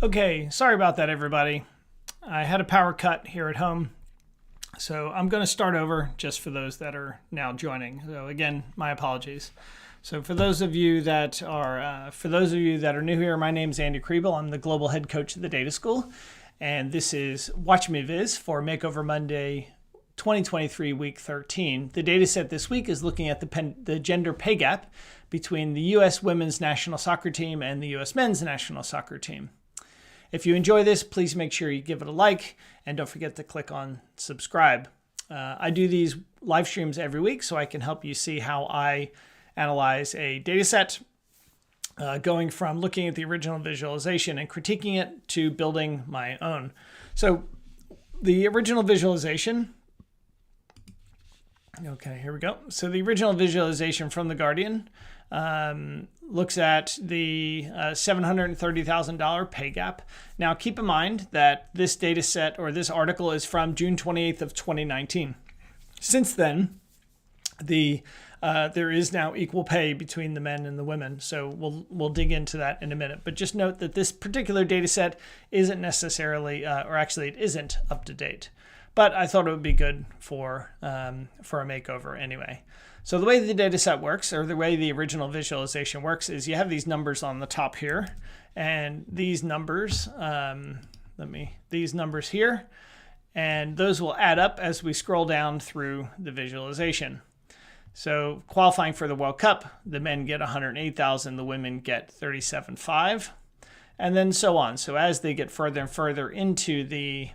Okay, sorry about that, everybody. I had a power cut here at home, so I'm going to start over just for those that are now joining. So again, my apologies. So for those of you that are new here, my name is Andy Kriebel. I'm the global head coach at the Data School, and this is Watch Me Viz for Makeover Monday 2023, week 13. The data set this week is looking at the gender pay gap between the U.S. women's national soccer team and the U.S. men's national soccer team. If you enjoy this, please make sure you give it a like and don't forget to click on subscribe. I do these live streams every week so I can help you see how I analyze a data set, going from looking at the original visualization and critiquing it to building my own. So the original visualization, okay, here we go. So the original visualization from The Guardian looks at the $730,000 pay gap. Now, keep in mind that this data set or this article is from June 28th of 2019. Since then, there is now equal pay between the men and the women. So we'll dig into that in a minute. But just note that this particular data set isn't necessarily, or actually it isn't up to date. But I thought it would be good for a makeover anyway. So the way the data set works, or the way the original visualization works, is you have these numbers on the top here, and these numbers, these numbers here, and those will add up as we scroll down through the visualization. So qualifying for the World Cup, the men get 108,000, the women get 37.5, and then so on. So as they get further and further into the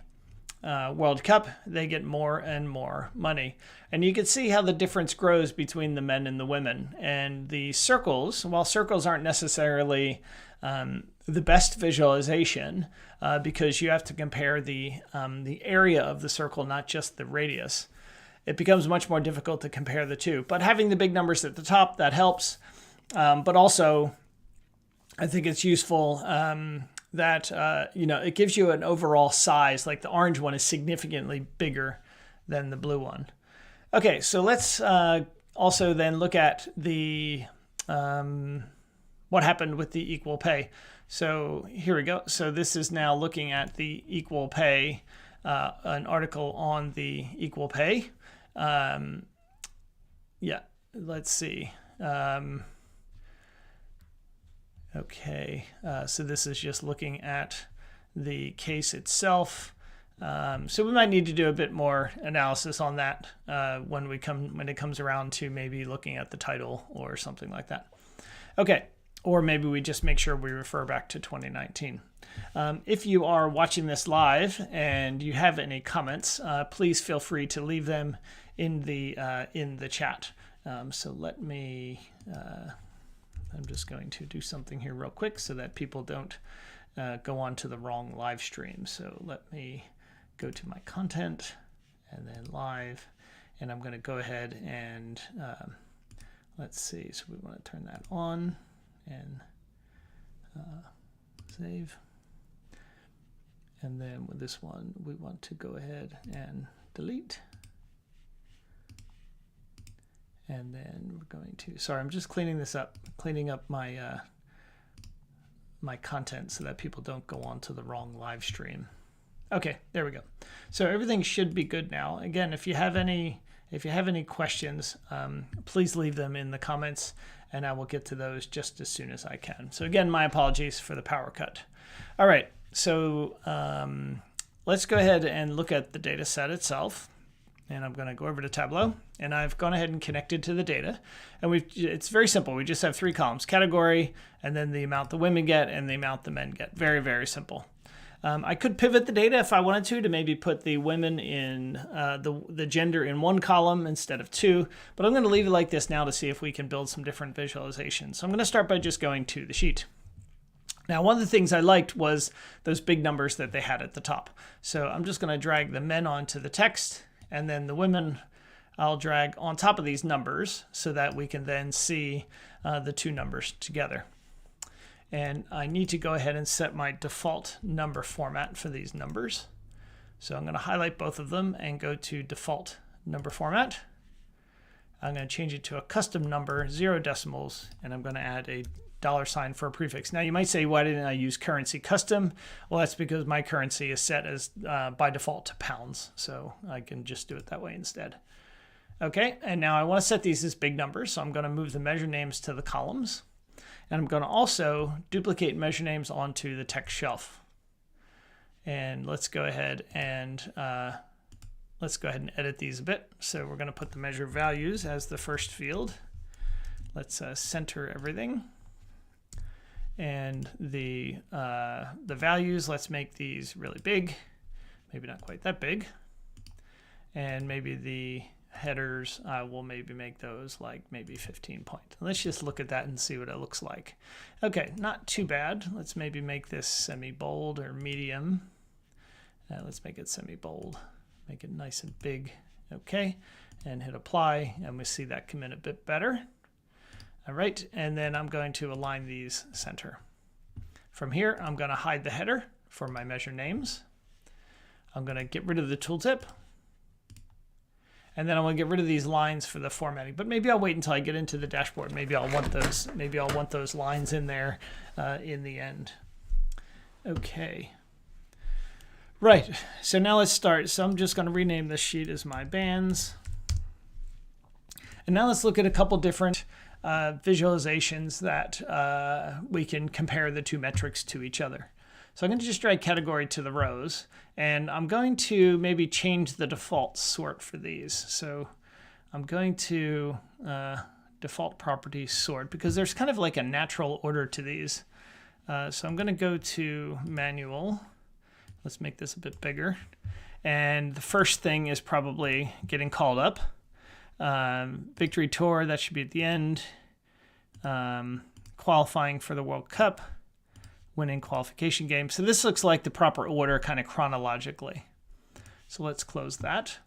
World Cup, they get more and more money. And you can see how the difference grows between the men and the women. And the circles, while circles aren't necessarily the best visualization, because you have to compare the area of the circle, not just the radius, it becomes much more difficult to compare the two. But having the big numbers at the top, that helps. But also, I think it's useful that it gives you an overall size. Like the orange one is significantly bigger than the blue one. Okay, so let's also then look at the what happened with the equal pay. So here we go. So this is now looking at the equal pay, an article on the equal pay. Let's see. Okay, so this is just looking at the case itself. So we might need to do a bit more analysis on that when it comes around to maybe looking at the title or something like that. Okay, or maybe we just make sure we refer back to 2019. If you are watching this live and you have any comments, please feel free to leave them in the chat. So let me. I'm just going to do something here real quick so that people don't go on to the wrong live stream. So let me go to my content and then live, and I'm going to go ahead and let's see. So we want to turn that on and save. And then with this one, we want to go ahead and delete. And then we're going to, sorry, I'm just cleaning up my my content so that people don't go on to the wrong live stream. Okay, there we go. So everything should be good now. Again, if you have any questions, please leave them in the comments, and I will get to those just as soon as I can. So again, my apologies for the power cut. All right, so let's go ahead and look at the data set itself. And I'm going to go over to Tableau, and I've gone ahead and connected to the data. And it's very simple. We just have three columns: category, and then the amount the women get and the amount the men get. Very, very simple. I could pivot the data if I wanted to maybe put the women in the gender in one column instead of two, but I'm going to leave it like this now to see if we can build some different visualizations. So I'm going to start by just going to the sheet. Now, one of the things I liked was those big numbers that they had at the top. So I'm just going to drag the men onto the text, and then the women I'll drag on top of these numbers so that we can then see the two numbers together. And I need to go ahead and set my default number format for these numbers. So I'm going to highlight both of them and go to default number format. I'm going to change it to a custom number, 0 decimals, and I'm going to add a $sign for a prefix. Now you might say, why didn't I use currency custom? Well, that's because my currency is set as by default to pounds. So I can just do it that way instead. Okay, and now I want to set these as big numbers. So I'm going to move the measure names to the columns. And I'm going to also duplicate measure names onto the text shelf. And let's go ahead and edit these a bit. So we're going to put the measure values as the first field. Let's center everything. And the values, let's make these really big. Maybe not quite that big. And maybe the headers, we'll maybe make those like maybe 15 point. Let's just look at that and see what it looks like. Okay, not too bad. Let's maybe make this semi-bold or medium. Let's make it semi-bold. Make it nice and big. Okay, and hit apply, and we see that come in a bit better. All right, and then I'm going to align these center. From here, I'm going to hide the header for my measure names. I'm going to get rid of the tooltip. And then I want to get rid of these lines for the formatting. But maybe I'll wait until I get into the dashboard. Maybe I'll want those. Maybe I'll want those lines in there in the end. Okay. Right. So now let's start. So I'm just going to rename this sheet as my bands. And now let's look at a couple different visualizations that we can compare the two metrics to each other. So I'm going to just drag category to the rows, and I'm going to maybe change the default sort for these. So I'm going to default property sort, because there's kind of like a natural order to these. So I'm going to go to manual. Let's make this a bit bigger. And the first thing is probably getting called up. Victory Tour, that should be at the end. Qualifying for the World Cup. Winning qualification game. So this looks like the proper order kind of chronologically. So let's close that.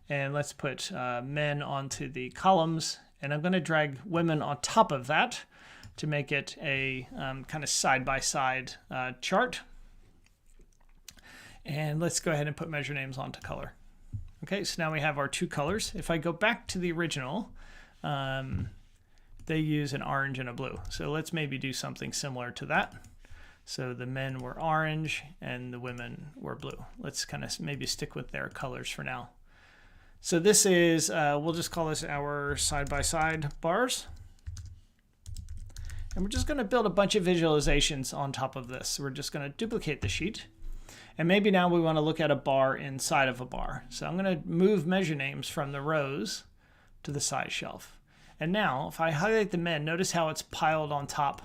And let's put men onto the columns. And I'm going to drag women on top of that to make it a kind of side-by-side chart. And let's go ahead and put measure names onto color. Okay, so now we have our two colors. If I go back to the original, they use an orange and a blue. So let's maybe do something similar to that. So the men were orange and the women were blue. Let's kind of maybe stick with their colors for now. So this is, we'll just call this our side-by-side bars. And we're just going to build a bunch of visualizations on top of this. So we're just going to duplicate the sheet. And maybe now we want to look at a bar inside of a bar. So I'm going to move measure names from the rows to the side shelf. And now if I highlight the men, notice how it's piled on top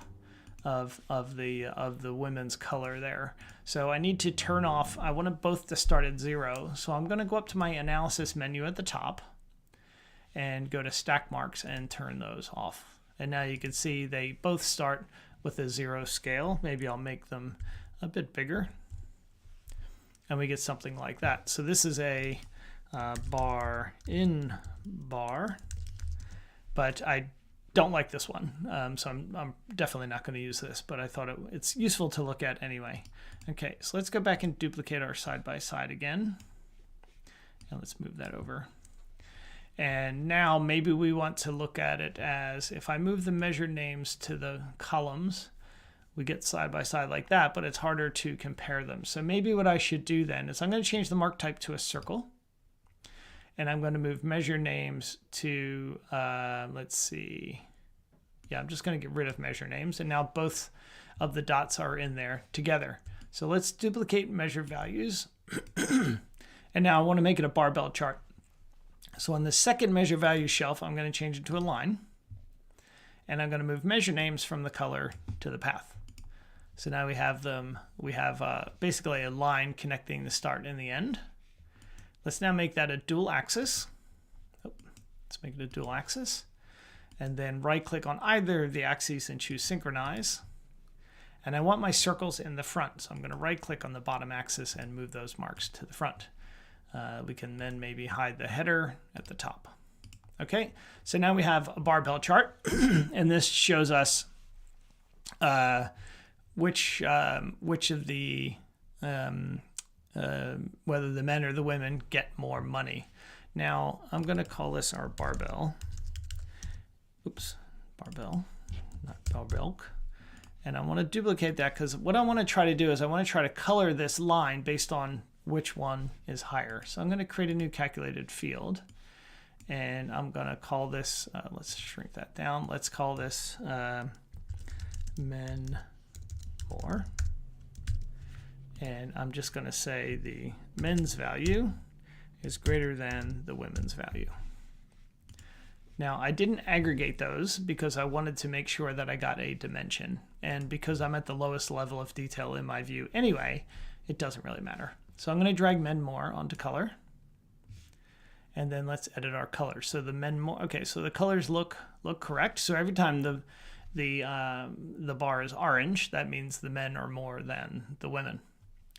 of the women's color there. So I need to turn off, I want them both to start at 0. So I'm going to go up to my analysis menu at the top and go to stack marks and turn those off. And now you can see they both start with a 0 scale. Maybe I'll make them a bit bigger. And we get something like that. So this is a bar in bar, but I don't like this one, so I'm definitely not going to use this, but I thought it's useful to look at anyway. Okay, so let's go back and duplicate our side-by-side again, and let's move that over. And now maybe we want to look at it as, if I move the measure names to the columns, we get side-by-side like that, but it's harder to compare them. So maybe what I should do then is I'm going to change the mark type to a circle. And I'm going to move measure names to, let's see. Yeah, I'm just going to get rid of measure names. And now both of the dots are in there together. So let's duplicate measure values. And now I want to make it a barbell chart. So on the second measure value shelf, I'm going to change it to a line. And I'm going to move measure names from the color to the path. So now we have them. We have basically a line connecting the start and the end. Let's now make that a dual axis. Let's make it a dual axis. And then right click on either of the axes and choose synchronize. And I want my circles in the front. So I'm going to right click on the bottom axis and move those marks to the front. We can then maybe hide the header at the top. Okay, so now we have a barbell chart. And this shows us which of the whether the men or the women get more money. Now I'm going to call this our barbell. Oops, barbell, not barbell. And I want to duplicate that because what I want to try to do is I want to try to color this line based on which one is higher. So I'm going to create a new calculated field. And I'm going to call this, let's shrink that down. Let's call this men more. And I'm just going to say the men's value is greater than the women's value. Now, I didn't aggregate those because I wanted to make sure that I got a dimension. And because I'm at the lowest level of detail in my view anyway, it doesn't really matter. So I'm going to drag men more onto color. And then let's edit our colors. So the men more, okay, so the colors look correct. So every time the bar is orange, that means the men are more than the women.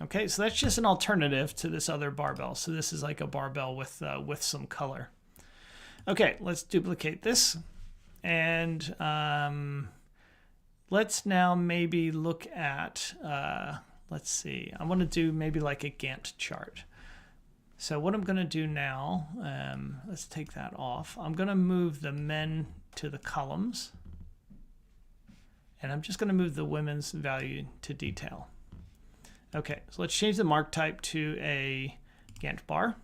Okay, so that's just an alternative to this other barbell. So this is like a barbell with some color. Okay, let's duplicate this. And let's now maybe look at, let's see, I want to do maybe like a Gantt chart. So what I'm going to do now, let's take that off. I'm going to move the men to the columns. And I'm just going to move the women's value to detail. Okay, so let's change the mark type to a Gantt bar.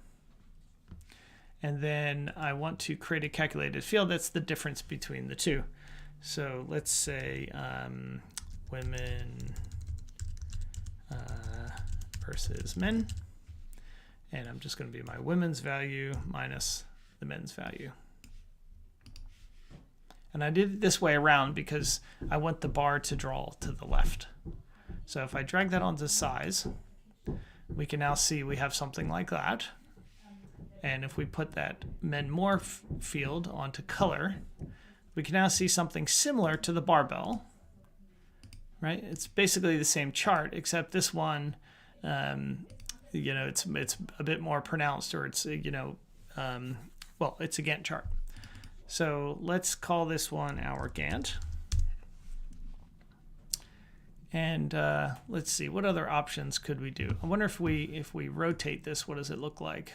And then I want to create a calculated field that's the difference between the two. So let's say women versus men. And I'm just going to be my women's value minus the men's value. And I did it this way around because I want the bar to draw to the left. So if I drag that onto size, we can now see we have something like that. And if we put that men more field onto color, we can now see something similar to the barbell, right? It's basically the same chart, except this one, you know, it's a bit more pronounced, or it's, you know, well, it's a Gantt chart. So let's call this one our Gantt. And let's see, what other options could we do? I wonder if we rotate this, what does it look like?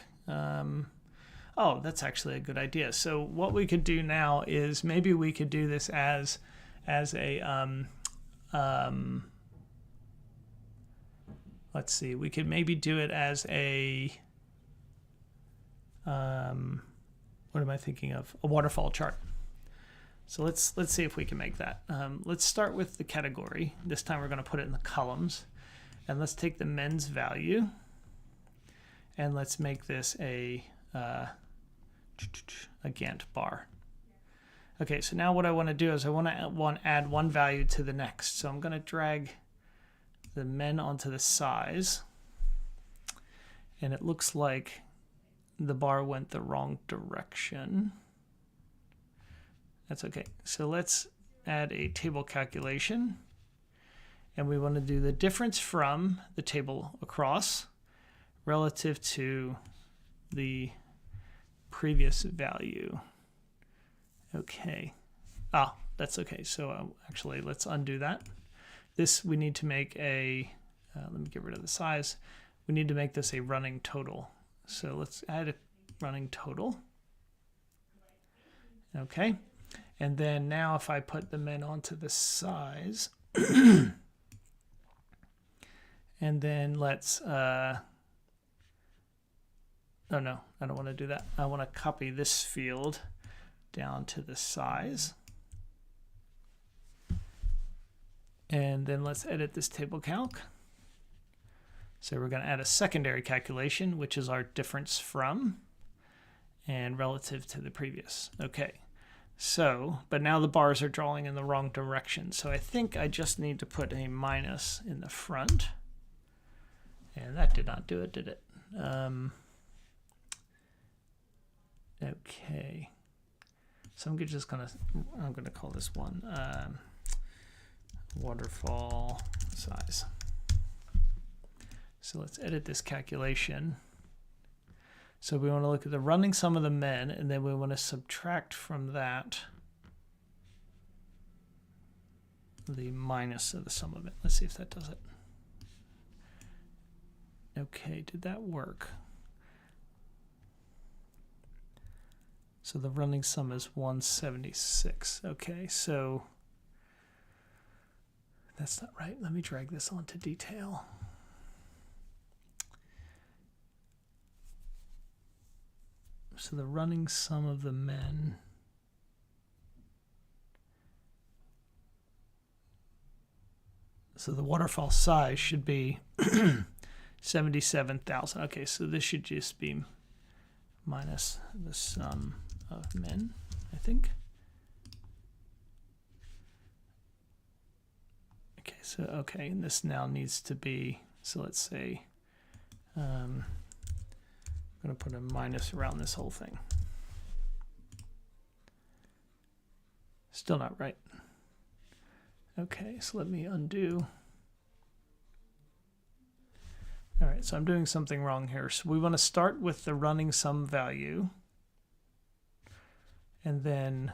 Oh, that's actually a good idea. So what we could do now is maybe we could do this as a let's see, we could maybe do it as a what am I thinking of? A waterfall chart. So let's see if we can make that. Let's start with the category. This time we're going to put it in the columns. And let's take the men's value. And let's make this a Gantt bar. Okay, so now what I want to do is I want to add one value to the next. So I'm going to drag the men onto the size. And it looks like the bar went the wrong direction. That's okay. So let's add a table calculation. And we want to do the difference from the table across relative to the previous value. Okay. Ah, that's okay. So actually, let's undo that. This, we need to make a, let me get rid of the size. We need to make this a running total. So let's add a running total. Okay. And then now if I put the men onto the size, and then let's, oh no, I don't want to do that. I want to copy this field down to the size. And then let's edit this table calc. So we're going to add a secondary calculation, which is our difference from and relative to the previous. Okay. So, but now the bars are drawing in the wrong direction. So I think I just need to put a minus in the front. And that did not do it, did it? Okay. So I'm just gonna call this one waterfall size. So let's edit this calculation. So we want to look at the running sum of the men, and then we want to subtract from that the minus of the sum of it. Let's see if that does it. Okay, did that work? So the running sum is 176. Okay, so That's not right. Let me drag this onto detail. So the running sum of the men. So the waterfall size should be 77,000. Okay, so this should just be minus the sum of men, I think. Okay, and this now needs to be, so let's say, I'm going to put a minus around this whole thing. Still not right. Okay, so let me undo. All right, so I'm doing something wrong here. So we want to start with the running sum value, and then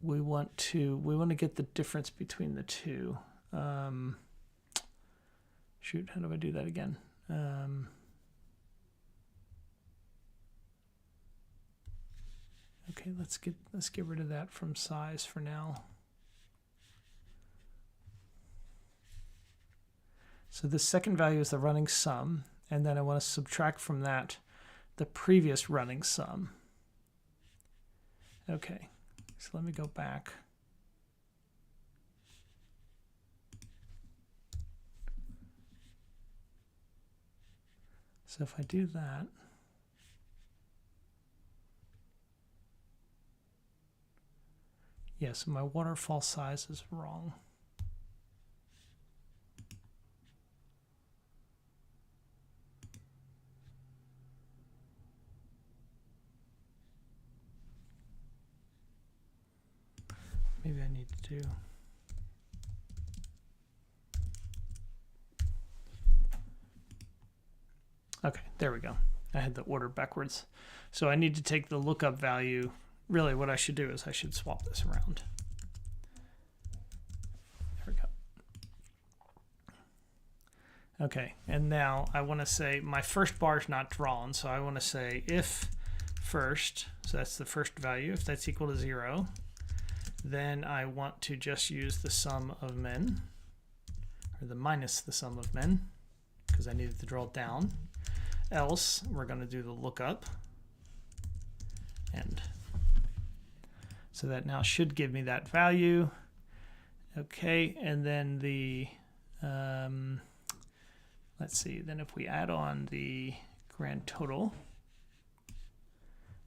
we want to get the difference between the two. Shoot, how do I do that again? Okay, let's get rid of that from size for now. So the second value is the running sum, and then I want to subtract from that the previous running sum. Okay. So let me go back. So if I do that, yes, my waterfall size is wrong. Maybe I need to do. Okay, there we go. I had the order backwards. So I need to take the lookup value. Really what I should do is I should swap this around. There we go. Okay, and now I want to say my first bar is not drawn, so I want to say if first, so that's the first value, if that's equal to 0, then I want to just use the sum of men, or the minus the sum of men, because I needed to draw it down. Else, we're going to do the lookup, and so that now should give me that value. Okay, and then the, let's see, then if we add on the grand total,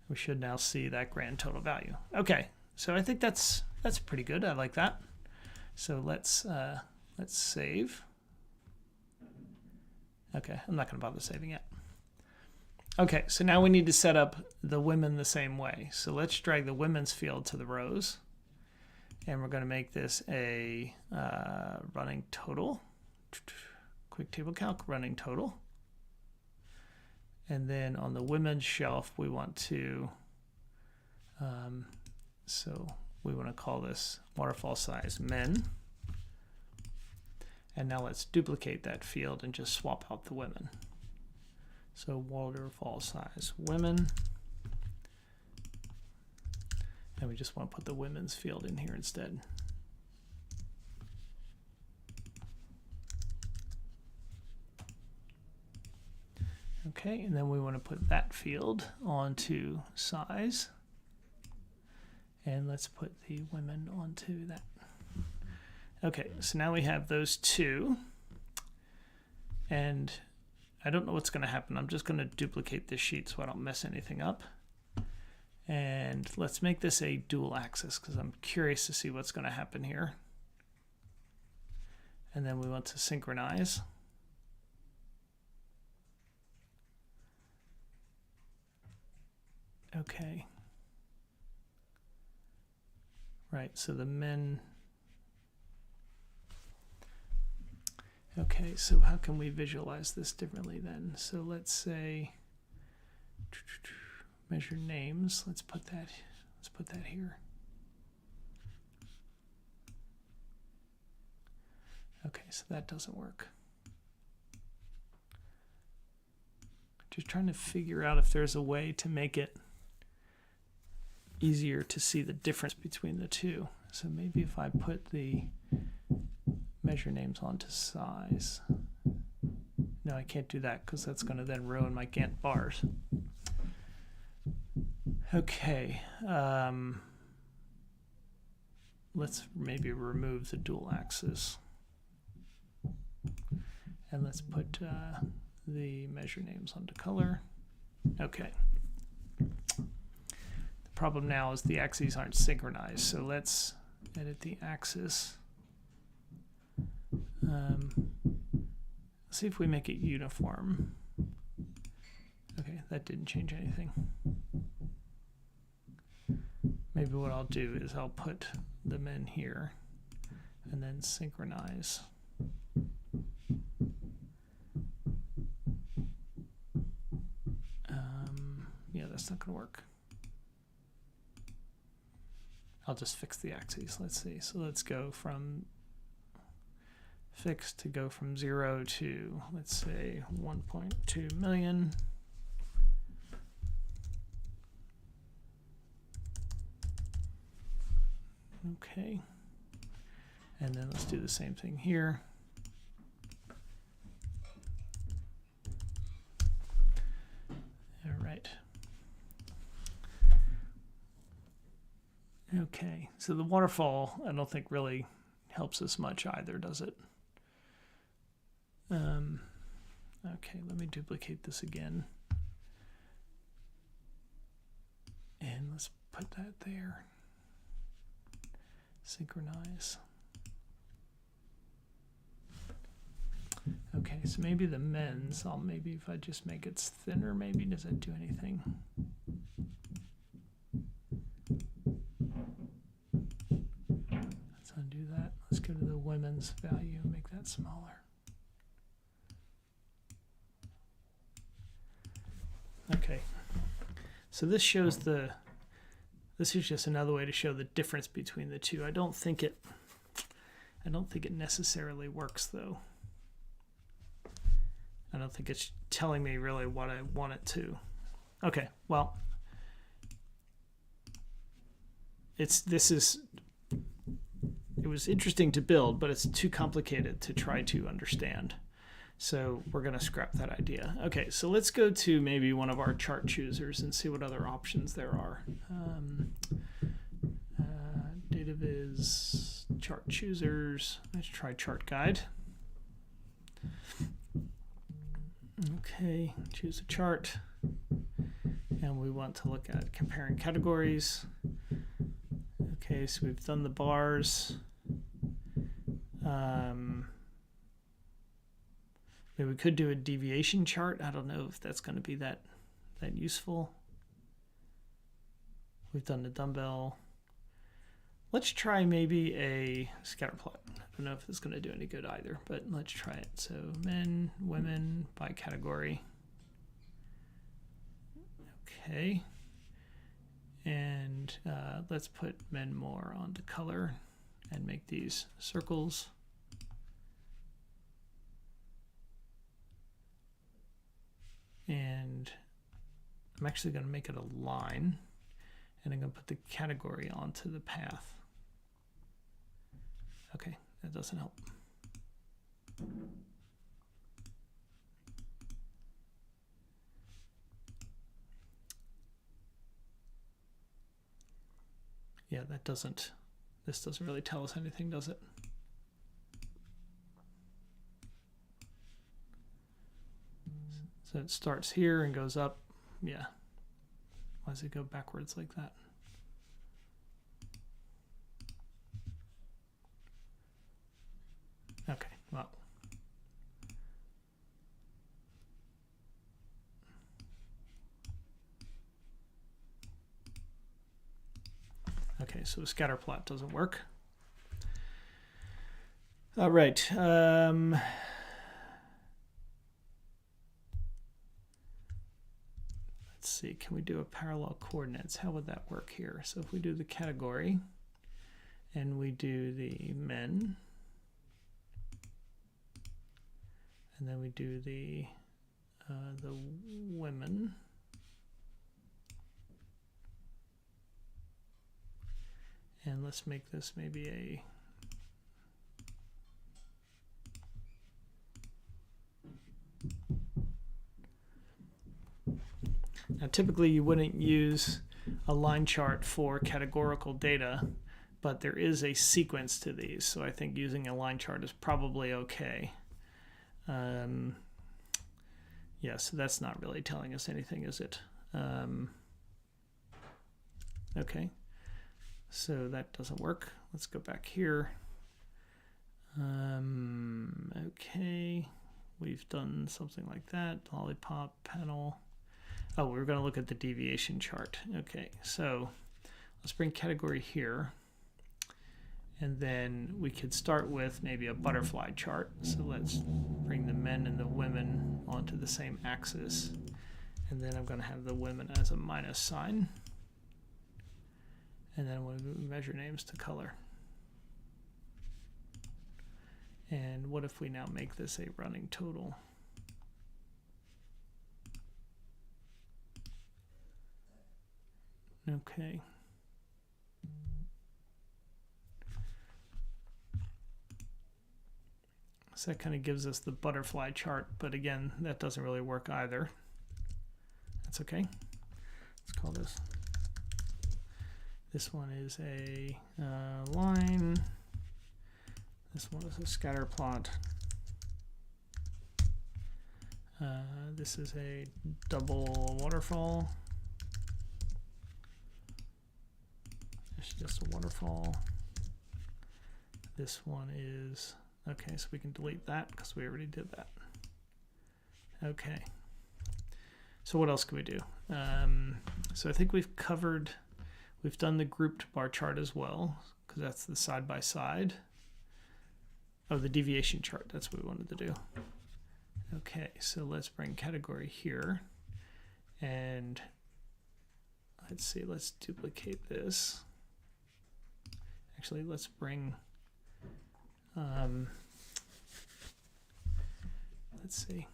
we should now see that grand total value. Okay. So I think that's pretty good. I like that. So let's save. Okay, I'm not going to bother saving it. Okay, so now we need to set up the women the same way. So let's drag the women's field to the rows, and we're going to make this a running total. Quick table calc, running total. And then on the women's shelf, we want to so we want to call this waterfall size men. And now let's duplicate that field and just swap out the women. So waterfall size women. And we just want to put the women's field in here instead. Okay, and then we want to put that field onto size. And let's put the women onto that. Okay, so now we have those two. And I don't know what's going to happen. I'm just going to duplicate this sheet so I don't mess anything up. And let's make this a dual axis because I'm curious to see what's going to happen here. And then we want to synchronize. Okay. Right, so the men. Okay, so how can we visualize this differently then? So let's say measure names. Let's put that here. Okay, so that doesn't work. Just trying to figure out if there's a way to make it easier to see the difference between the two. So maybe if I put the measure names onto size. No, I can't do that because that's going to then ruin my Gantt bars. Okay. Let's maybe remove the dual axis. And let's put the measure names onto color. Okay. The problem now is the axes aren't synchronized, so let's edit the axis. See if we make it uniform. Okay, that didn't change anything. Maybe what I'll do is I'll put the men here and then synchronize. Yeah, that's not going to work. I'll just fix the axes. Let's see. So let's go from fixed to go from 0 to, let's say, 1.2 million. Okay. And then let's do the same thing here. All right. Okay, so the waterfall I don't think really helps us much either, does it? Okay, let me duplicate this again. And let's put that there. Synchronize. Okay, so maybe the men's, maybe if I just make it thinner, maybe does that do anything? Let's undo that. Let's go to the women's value and make that smaller. Okay, so this shows this is just another way to show the difference between the two. I don't think it necessarily works though. I don't think it's telling me really what I want it to. Okay, well, it was interesting to build, but it's too complicated to try to understand. So we're going to scrap that idea. Okay, so let's go to maybe one of our chart choosers and see what other options there are. Data viz, chart choosers. Let's try chart guide. Okay, choose a chart. And we want to look at comparing categories. Okay, so we've done the bars. Maybe we could do a deviation chart. I don't know if that's going to be that useful. We've done the dumbbell. Let's try maybe a scatter plot. I don't know if it's going to do any good either, but let's try it. So men, women by category. Okay. And let's put men more onto color and make these circles. And I'm actually going to make it a line, and I'm going to put the category onto the path. Okay, that doesn't help. Yeah, this doesn't really tell us anything, does it? So it starts here and goes up. Yeah. Why does it go backwards like that? Okay, well. Okay, so a scatter plot doesn't work. All right. Let's see, can we do a parallel coordinates? How would that work here? So if we do the category and we do the men, and then we do the women, And let's make this maybe a now typically you wouldn't use a line chart for categorical data, but there is a sequence to these, so I think using a line chart is probably okay. Yeah, so that's not really telling us anything, is it? Okay, so that doesn't work. Let's go back here. Okay, we've done something like that. Lollipop panel. Oh, we're going to look at the deviation chart. Okay, so let's bring category here. And then we could start with maybe a butterfly chart. So let's bring the men and the women onto the same axis. And then I'm going to have the women as a minus sign. And then we'll measure names to color. And what if we now make this a running total? Okay. So that kind of gives us the butterfly chart, but again, that doesn't really work either. That's okay. Let's call this. This one is a line. This one is a scatter plot. This is a double waterfall. It's just a waterfall. This one is, okay, so we can delete that because we already did that. Okay. So what else can we do? So I think we've covered, we've done the grouped bar chart as well, because that's the side by side. Oh, the deviation chart, that's what we wanted to do. Okay, so let's bring category here. And let's see, let's duplicate this. Actually, let's bring, let's see.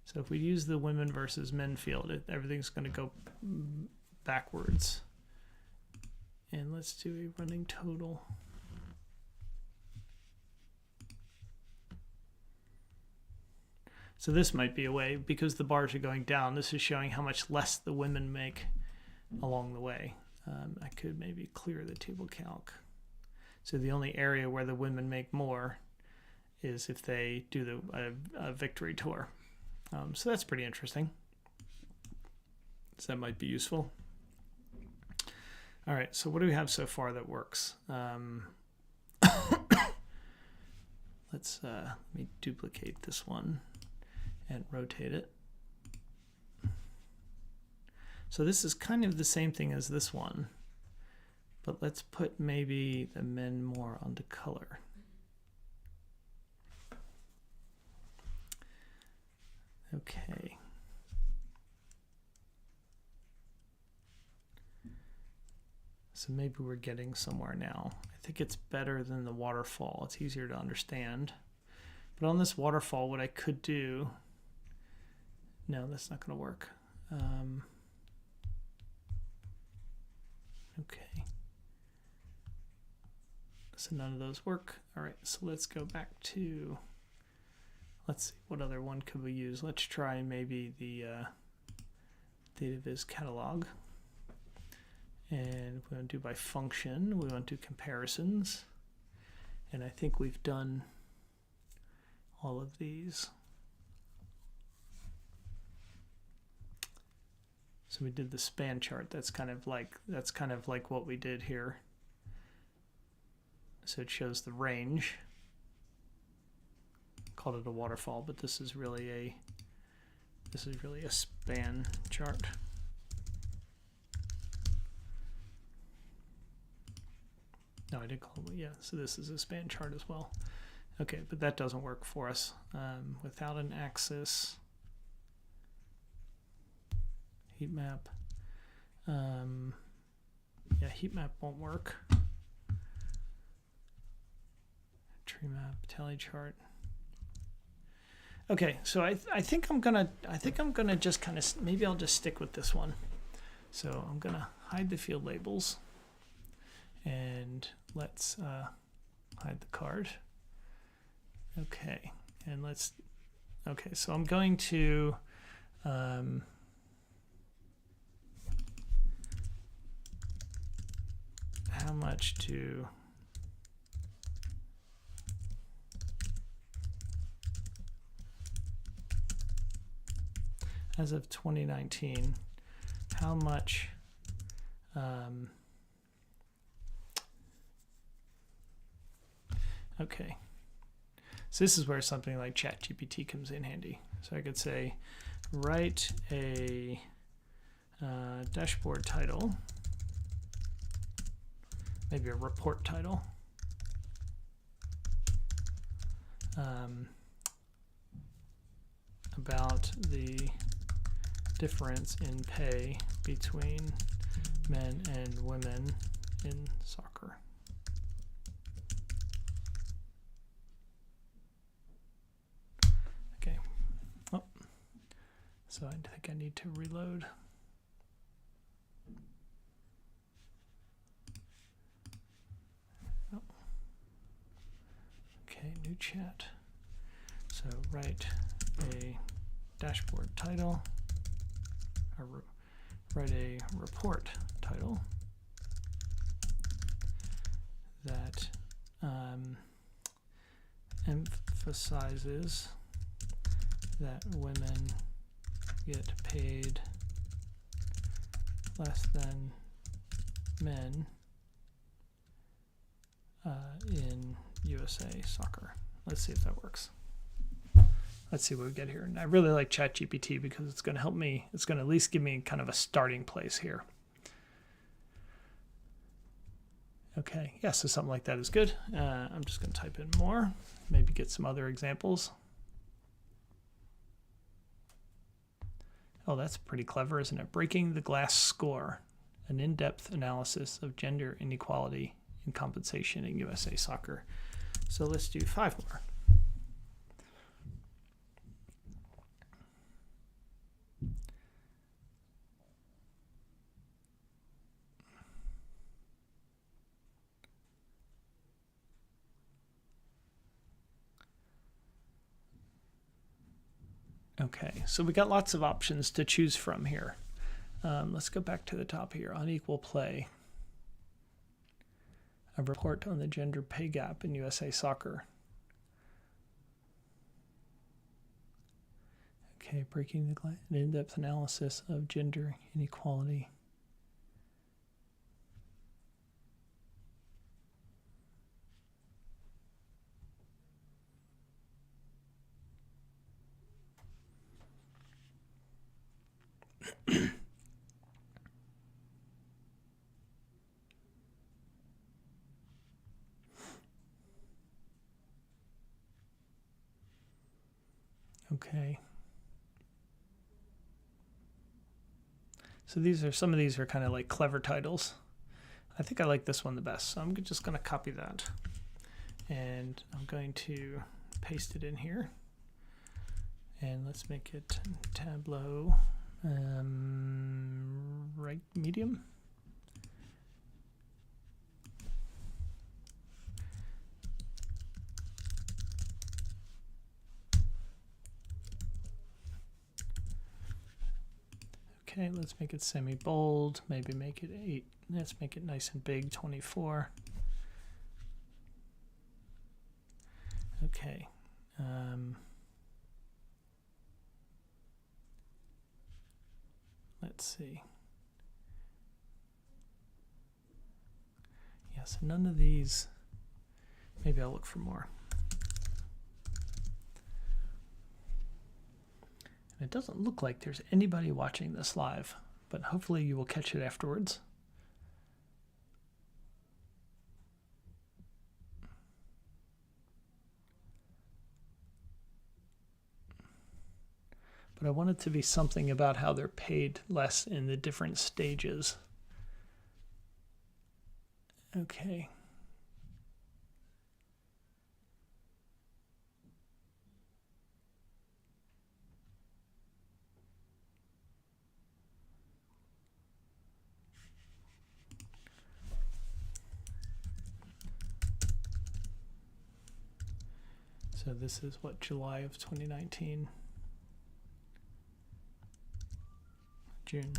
So if we use the women versus men field, everything's going to go backwards. And let's do a running total. So this might be a way, because the bars are going down, this is showing how much less the women make along the way. I could maybe clear the table calc. So the only area where the women make more is if they do the victory tour. So that's pretty interesting. So that might be useful. All right, so what do we have so far that works? Let me duplicate this one and rotate it. So this is kind of the same thing as this one, but let's put maybe the men more onto color. Okay. So maybe we're getting somewhere now. I think it's better than the waterfall. It's easier to understand. But on this waterfall, what I could do, no, that's not going to work. Okay. So none of those work. All right, so let's go back to, let's see, what other one could we use? Let's try maybe the data viz catalog. And we want to do by function. We want to do comparisons. And I think we've done all of these. So we did the span chart. That's kind of like what we did here. So it shows the range. Called it a waterfall, but this is really a span chart. No, I did call it, yeah, so this is a span chart as well. Okay, but that doesn't work for us. Without an axis, heat map. Yeah, heat map won't work. Tree map, tally chart. Okay, so I think I'm gonna just kind of, maybe I'll just stick with this one. So I'm gonna hide the field labels. And let's hide the card. Okay, and let's, okay, so I'm going to how much to as of 2019, how much okay, so this is where something like ChatGPT comes in handy. So I could say, write a dashboard title, maybe a report title, about the difference in pay between men and women in soccer. Okay. Oh. So I think I need to reload. Oh. Okay, new chat. So write a dashboard title, or write a report title that emphasizes that women get paid less than men in USA soccer. Let's see if that works. Let's see what we get here. And I really like ChatGPT because it's going to help me. It's going to at least give me kind of a starting place here. Okay, yeah, so something like that is good. I'm just going to type in more, maybe get some other examples. Oh, that's pretty clever, isn't it? Breaking the glass score, an in-depth analysis of gender inequality in compensation in USA soccer. So let's do 5 more. Okay, so we got lots of options to choose from here. Let's go back to the top here, unequal play. A report on the gender pay gap in USA soccer. Okay, breaking the glass, an in-depth analysis of gender inequality. Okay. So these are, some of these are kind of like clever titles. I think I like this one the best, so I'm just going to copy that. And I'm going to paste it in here. And let's make it Tableau, right medium. Okay, let's make it semi-bold, maybe make it 8. Let's make it nice and big, 24. Okay. Let's see. Yes, none of these. Maybe I'll look for more. And it doesn't look like there's anybody watching this live, but hopefully you will catch it afterwards. But I want it to be something about how they're paid less in the different stages. Okay. So this is what, July of 2019, June.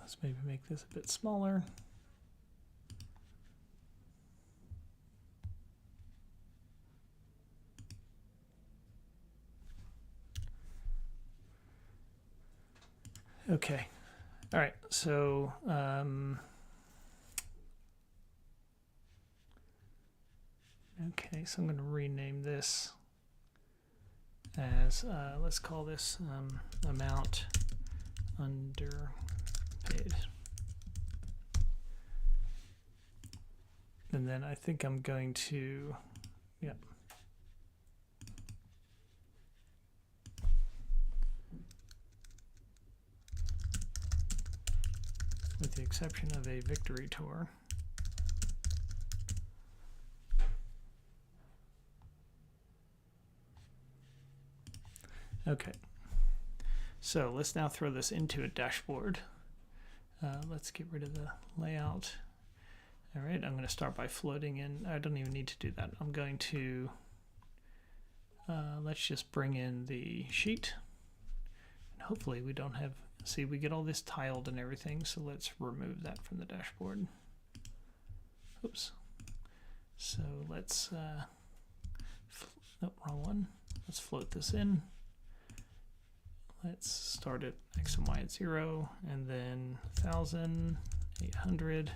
Let's maybe make this a bit smaller. Okay, all right, so okay, so I'm going to rename this as, let's call this amount underpaid. And then I think I'm going to, yep. With the exception of a victory tour. Okay, so let's now throw this into a dashboard. Let's get rid of the layout. All right, I'm going to start by floating in. I don't even need to do that. I'm going to, let's just bring in the sheet. And hopefully we don't have, see, we get all this tiled and everything, so let's remove that from the dashboard. Oops. So let's, nope, wrong one. Let's float this in. Let's start at X and Y at 0, and then 1,000, 800,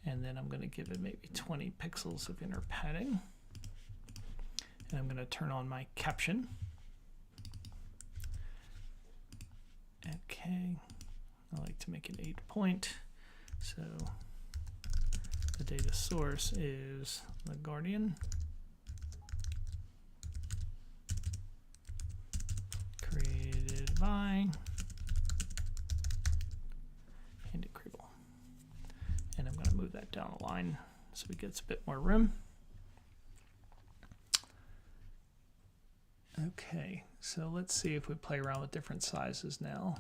and then I'm going to give it maybe 20 pixels of inner padding. And I'm going to turn on my caption. Okay, I like to make it 8 point. So the data source is the Guardian. Created by Andy Crable. And I'm going to move that down a line so it gets a bit more room. Okay, so let's see if we play around with different sizes now.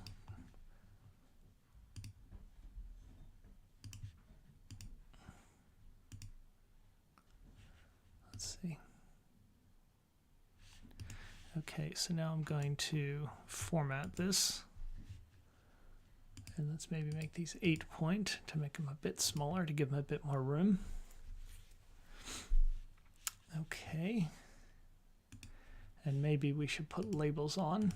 Let's see. Okay, so now I'm going to format this. And let's maybe make these 8 point to make them a bit smaller, to give them a bit more room. Okay. And maybe we should put labels on.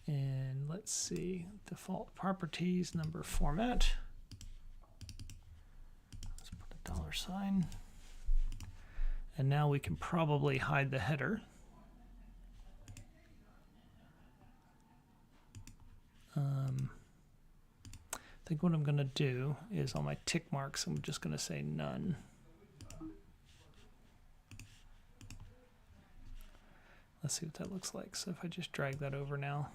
And let's see, default properties, number format. Let's put a $sign. And now we can probably hide the header. I think what I'm going to do is on my tick marks, I'm just going to say none. Let's see what that looks like. So if I just drag that over now.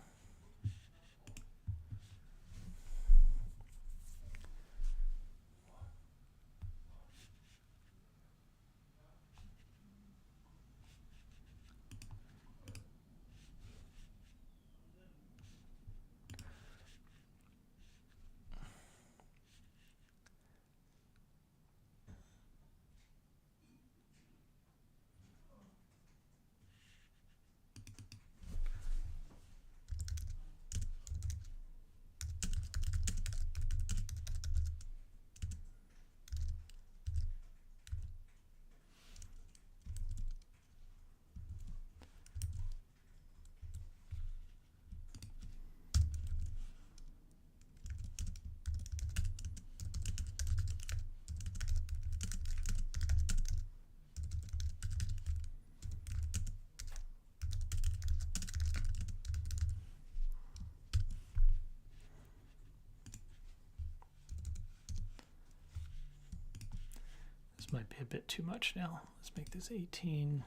This might be a bit too much now. Let's make this 18.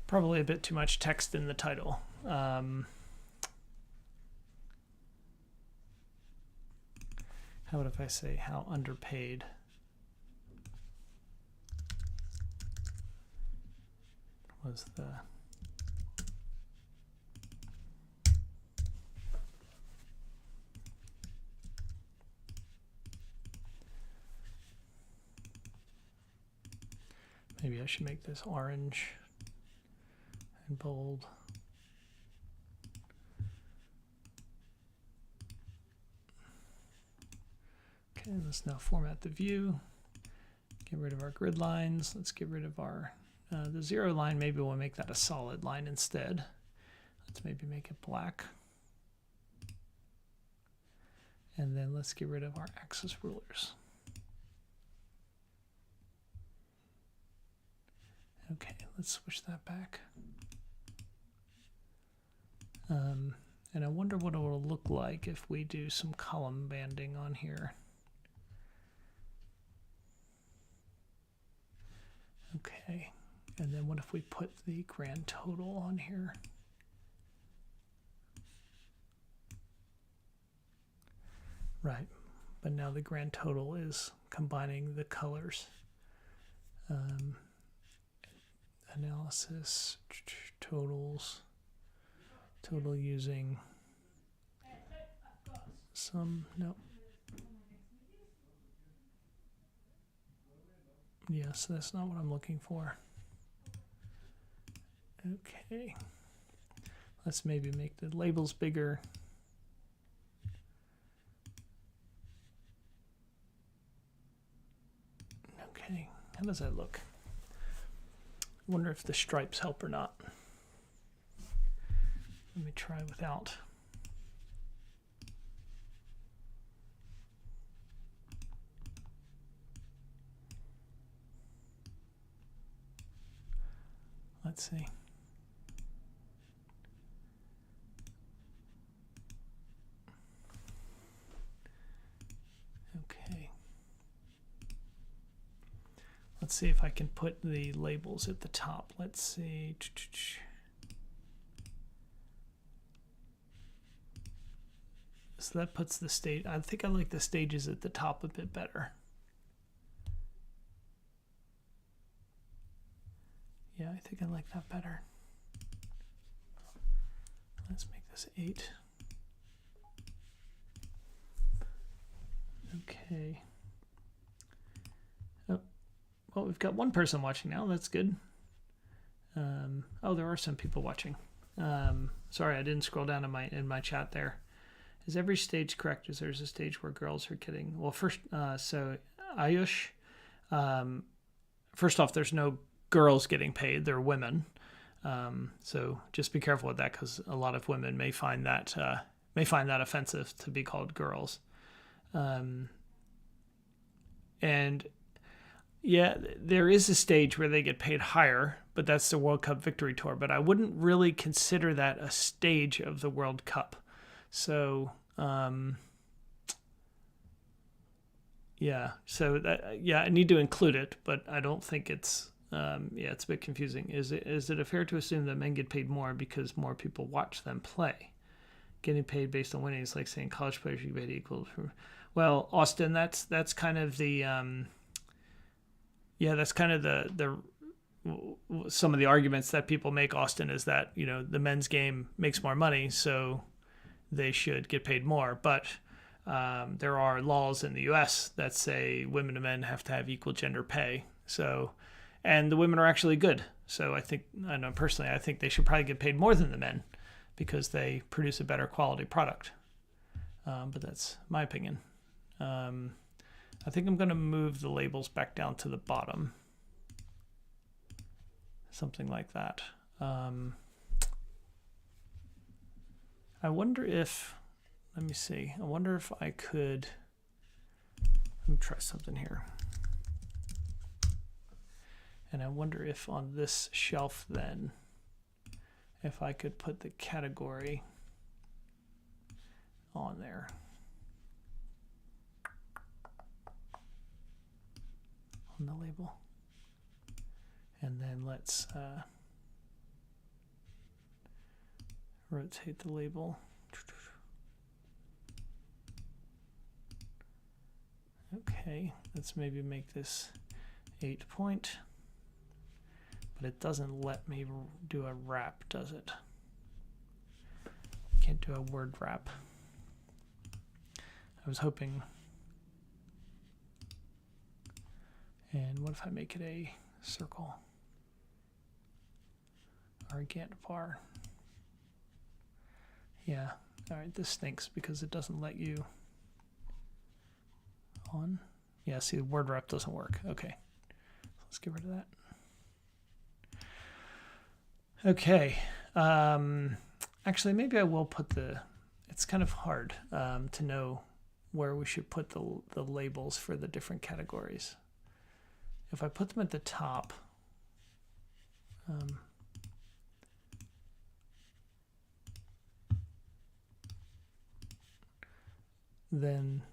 Probably a bit too much text in the title. How about if I say how underpaid? Was the maybe I should make this orange and bold. Okay, let's now format the view. Get rid of our grid lines. Let's get rid of our the 0 line. Maybe we'll make that a solid line instead. Let's maybe make it black. And then let's get rid of our axis rulers. Okay, let's switch that back. And I wonder what it will look like if we do some column banding on here. Okay, and then what if we put the grand total on here? Right, but now the grand total is combining the colors. Analysis, totals, total using some, no. Yes, that's not what I'm looking for. Okay, let's maybe make the labels bigger. Okay, how does that look? I wonder if the stripes help or not. Let me try without. Let's see. Okay. Let's see if I can put the labels at the top. Let's see. So that puts the stage. I think I like the stages at the top a bit better. Yeah, I think I like that better. Let's make this 8. Okay. Oh, well, we've got one person watching now. That's good. Oh, there are some people watching. Sorry, I didn't scroll down in my chat there. Is every stage correct? Is there's a stage where girls are getting? Well, first, so Ayush. First off, there's no girls getting paid. They're women. So just be careful with that, because a lot of women may find that offensive to be called girls. And yeah, there is a stage where they get paid higher, but that's the World Cup Victory Tour. But I wouldn't really consider that a stage of the World Cup. So yeah, so that, yeah, I need to include it, but I don't think it's yeah, it's a bit confusing. Is it fair to assume that men get paid more because more people watch them play? Getting paid based on winning is like saying college players should get paid equal. Well, Austin, that's kind of the yeah, that's kind of the some of the arguments that people make, Austin, is that, you know, the men's game makes more money, so they should get paid more. But there are laws in the U.S. that say women and men have to have equal gender pay. So, and the women are actually good. So I know personally, I think they should probably get paid more than the men because they produce a better quality product. But that's my opinion. I think I'm going to move the labels back down to the bottom. Something like that. I wonder if, let me see. I wonder if I could, let me try something here. And I wonder if on this shelf then, if I could put the category on there. On the label. And then let's rotate the label. Okay, let's maybe make this 8 point. But it doesn't let me do a wrap, does it? Can't do a word wrap. I was hoping. And what if I make it a circle? Argand bar. Yeah, all right, this stinks because it doesn't let you on. Yeah, see, the word wrap doesn't work. Okay, let's get rid of that. Okay, actually, maybe I will put it's kind of hard to know where we should put the labels for the different categories. If I put them at the top, then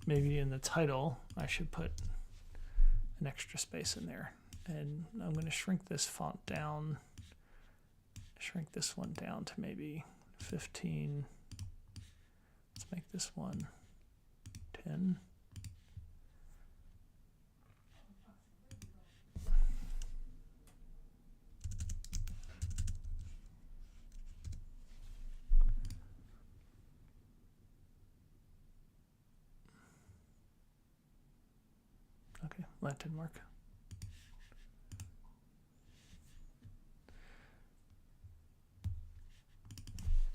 maybe in the title, I should put an extra space in there. And I'm going to shrink this font down, shrink this one down to maybe 15. Let's make this one 10. Okay, that didn't work.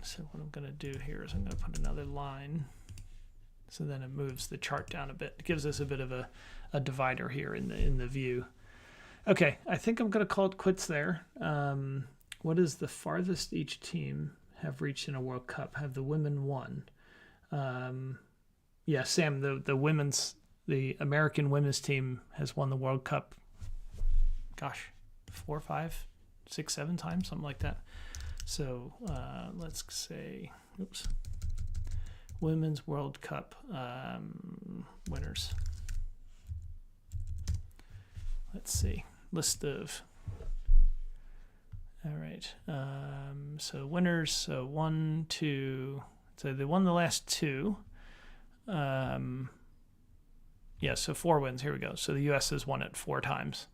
So what I'm going to do here is I'm going to put another line. So then it moves the chart down a bit. It gives us a bit of a divider here in the view. Okay, I think I'm going to call it quits there. What is the farthest each team have reached in a World Cup? Have the women won? Yeah, Sam, the American women's team has won the World Cup, gosh, 4, 5, 6, 7 times, something like that. So let's say, oops, Women's World Cup winners. Let's see, list of, all right, so winners, so 1, 2, so they won the last 2. Yeah, so 4 wins, here we go. So the US has won it 4 times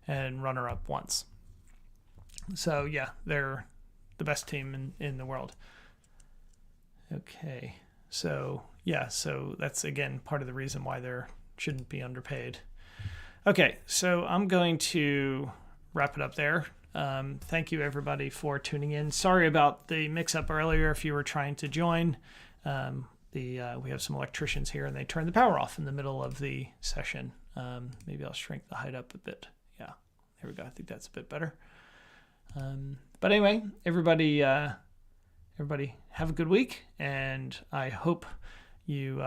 and runner-up once. So yeah, they're the best team in the world. Okay, so yeah, so that's again part of the reason why they shouldn't be underpaid. Okay, so I'm going to wrap it up there. Thank you everybody for tuning in. Sorry about the mix-up earlier if you were trying to join. We have some electricians here and they turned the power off in the middle of the session. Maybe I'll shrink the height up a bit. Yeah, there we go. I think that's a bit better. But anyway, everybody have a good week, and I hope you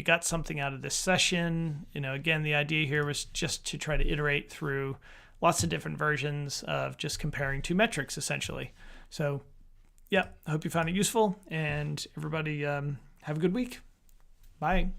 got something out of this session. You know, again, the idea here was just to try to iterate through lots of different versions of just comparing 2 metrics, essentially. So, yeah, I hope you found it useful, and everybody have a good week. Bye.